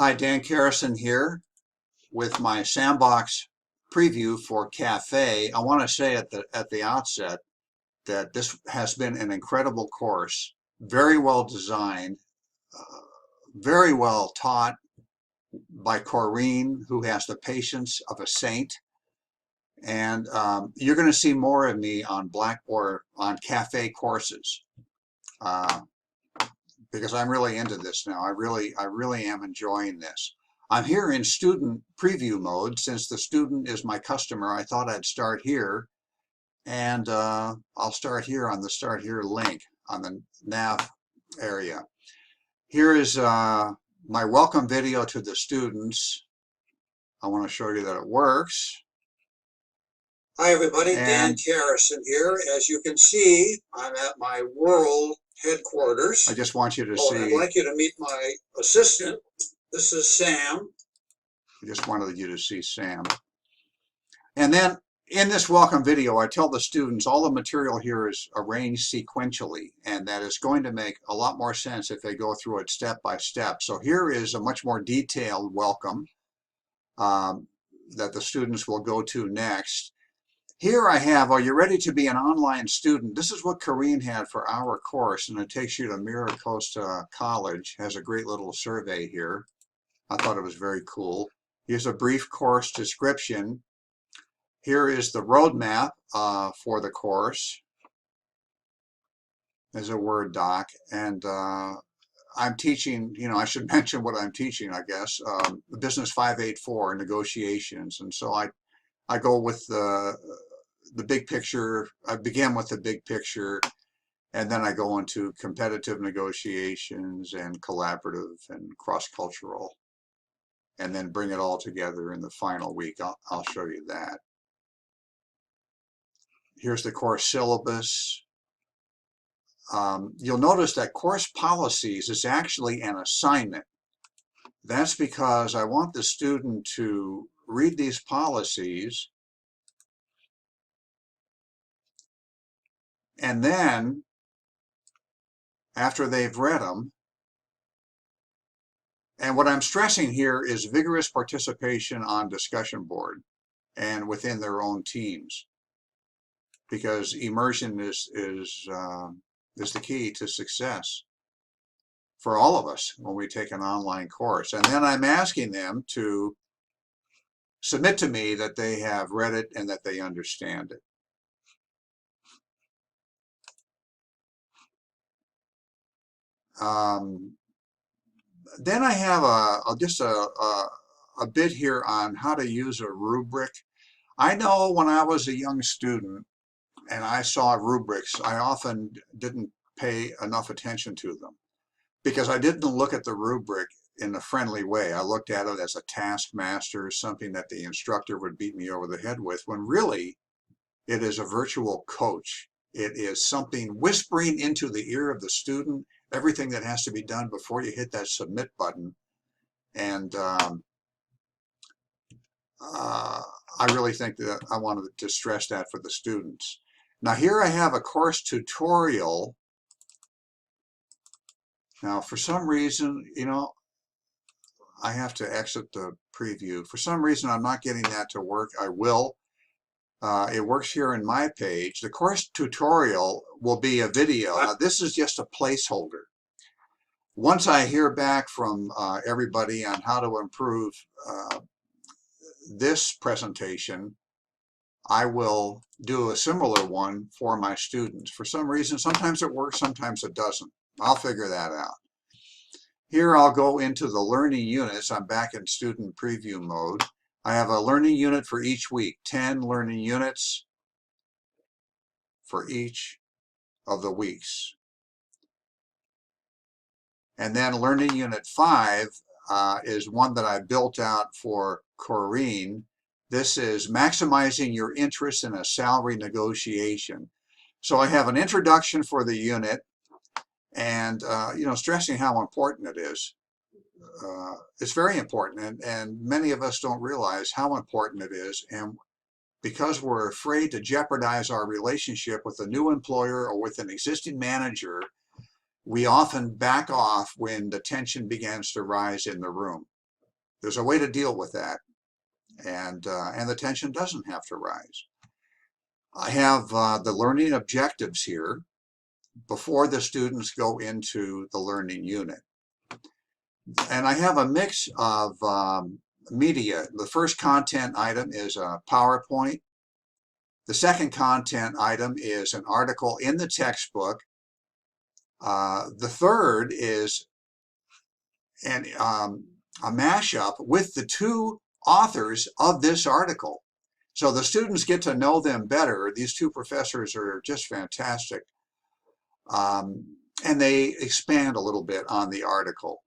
Hi, Dan Carrison here with my sandbox preview for Cafe. I want to say at the outset that this has been an incredible course, very well designed, uh, very well taught by Corrine, who has the patience of a saint. And you're going to see more of me on Blackboard on Cafe courses uh, because I'm really into this now. I really am enjoying this. I'm here in student preview mode. Since the student is my customer, I thought I'd start here, and I'll start here on the Start Here link on the nav area. Here is my welcome video to the students. I want to show you that it works. Hi everybody, Dan Carrison here. As you can see, I'm at my world headquarters. I just want you to see. I'd like you to meet my assistant. This is Sam. I just wanted you to see Sam. And then in this welcome video, I tell the students all the material here is arranged sequentially, and that is going to make a lot more sense if they go through it step by step. So here is a much more detailed welcome that the students will go to next. Here I have, are you ready to be an online student? This is what Corrine had for our course, and it takes you to MiraCosta College. Has a great little survey here. I thought it was very cool. Here's a brief course description. Here is the roadmap for the course. There's a Word doc, and I'm teaching, I should mention what I'm teaching, I guess, Business 584, negotiations. And so I go with the big picture. I begin with the big picture, and then I go into competitive negotiations and collaborative and cross-cultural, and then bring it all together in the final week. I'll show you that. Here's the course syllabus. You'll notice that course policies is actually an assignment. That's because I want the student to read these policies, and then after they've read them, and what I'm stressing here is vigorous participation on discussion board and within their own teams, because immersion is the key to success for all of us when we take an online course. And then I'm asking them to submit to me that they have read it and that they understand it. Then I have just a bit here on how to use a rubric. I know when I was a young student and I saw rubrics, I often didn't pay enough attention to them because I didn't look at the rubric in a friendly way. I looked at it as a taskmaster, something that the instructor would beat me over the head with, when really it is a virtual coach. It is something whispering into the ear of the student everything that has to be done before you hit that submit button. And I really think that I wanted to stress that for the students. Now here I have a course tutorial. Now for some reason, I have to exit the preview. For some reason I'm not getting that to work. I will. It works here in my page. The course tutorial will be a video. Now, this is just a placeholder. Once I hear back from everybody on how to improve this presentation, I will do a similar one for my students. For some reason, sometimes it works, sometimes it doesn't. I'll figure that out. Here I'll go into the learning units. I'm back in student preview mode. I have a learning unit for each week, 10 learning units for each of the weeks. And then learning unit 5 is one that I built out for Corrine. This is maximizing your interest in a salary negotiation. So I have an introduction for the unit and, stressing how important it is. It's very important, and many of us don't realize how important it is. And because we're afraid to jeopardize our relationship with a new employer or with an existing manager, we often back off when the tension begins to rise in the room. there's a way to deal with that, and the tension doesn't have to rise. I have the learning objectives here before the students go into the learning unit. And I have a mix of media. The first content item is a PowerPoint. The second content item is an article in the textbook. The third is a mashup with the two authors of this article. So the students get to know them better. These two professors are just fantastic. And they expand a little bit on the article.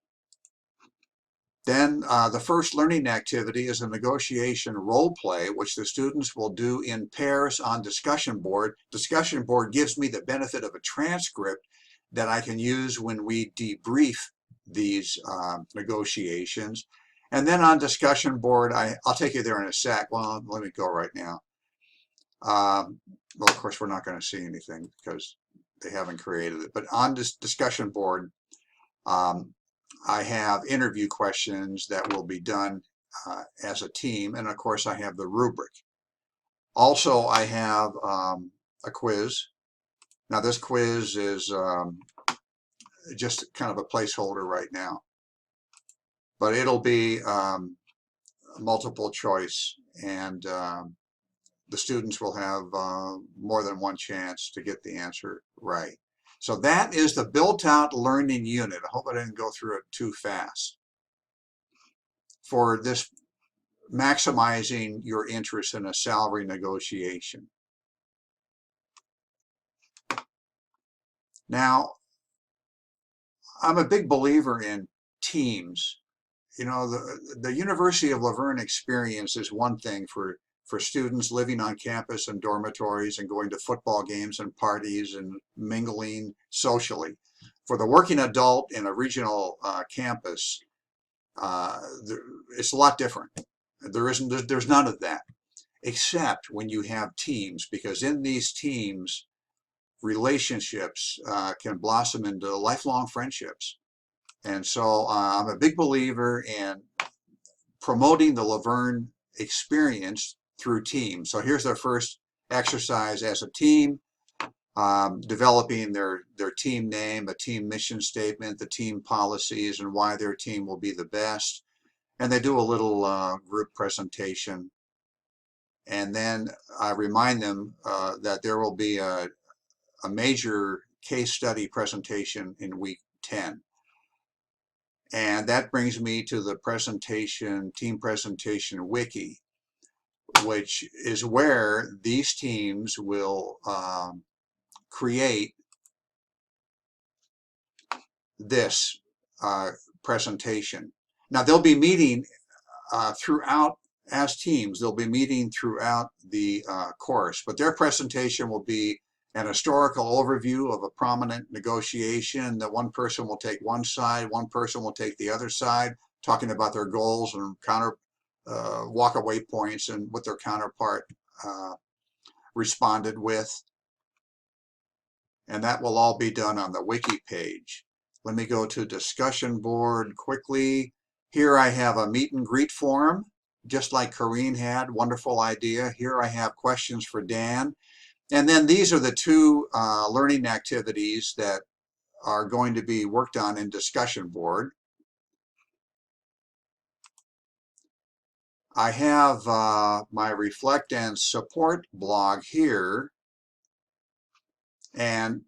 Then the first learning activity is a negotiation role play, which the students will do in pairs on discussion board. Discussion board gives me the benefit of a transcript that I can use when we debrief these negotiations. And then on discussion board, I'll take you there in a sec. Well, let me go right now. Well, of course, we're not going to see anything because they haven't created it. But on this discussion board, I have interview questions that will be done as a team. And of course, I have the rubric. Also, I have a quiz. Now, this quiz is just kind of a placeholder right now. But it'll be multiple choice, and the students will have more than one chance to get the answer right. So that is the built-out learning unit. I hope I didn't go through it too fast. For this, maximizing your interest in a salary negotiation. Now, I'm a big believer in teams. You know, the University of La Verne experience is one thing for students living on campus and dormitories and going to football games and parties and mingling socially. For the working adult in a regional campus, it's a lot different. There's none of that, except when you have teams, because in these teams, relationships can blossom into lifelong friendships. And so I'm a big believer in promoting the La Verne experience through teams. So here's their first exercise as a team, developing their team name, a team mission statement, the team policies, and why their team will be the best. And they do a little group presentation. And then I remind them that there will be a major case study presentation in week 10. And that brings me to the presentation, team presentation wiki, which is where these teams will create this presentation. Now, they'll be meeting throughout, as teams, they'll be meeting throughout the course, but their presentation will be an historical overview of a prominent negotiation. That one person will take one side, one person will take the other side, talking about their goals and walk-away points and what their counterpart responded with. And that will all be done on the wiki page. Let me go to discussion board quickly. Here I have a meet and greet form, just like Corrine had. Wonderful idea. Here I have questions for Dan. And then these are the two learning activities that are going to be worked on in discussion board. I have my Reflect and Support blog here, and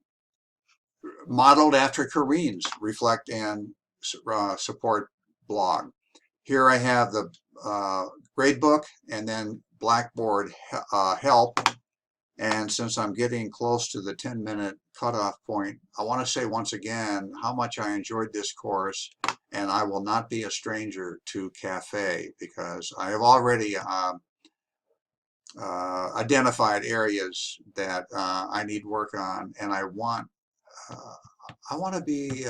modeled after Corrine's Reflect and Support blog. Here I have the gradebook and then Blackboard help. And since I'm getting close to the 10-minute cutoff point, I want to say once again how much I enjoyed this course, and I will not be a stranger to CAFE because I have already identified areas that I need work on, and I want to be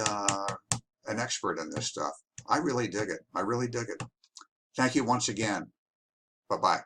an expert in this stuff. I really dig it. I really dig it. Thank you once again. Bye-bye.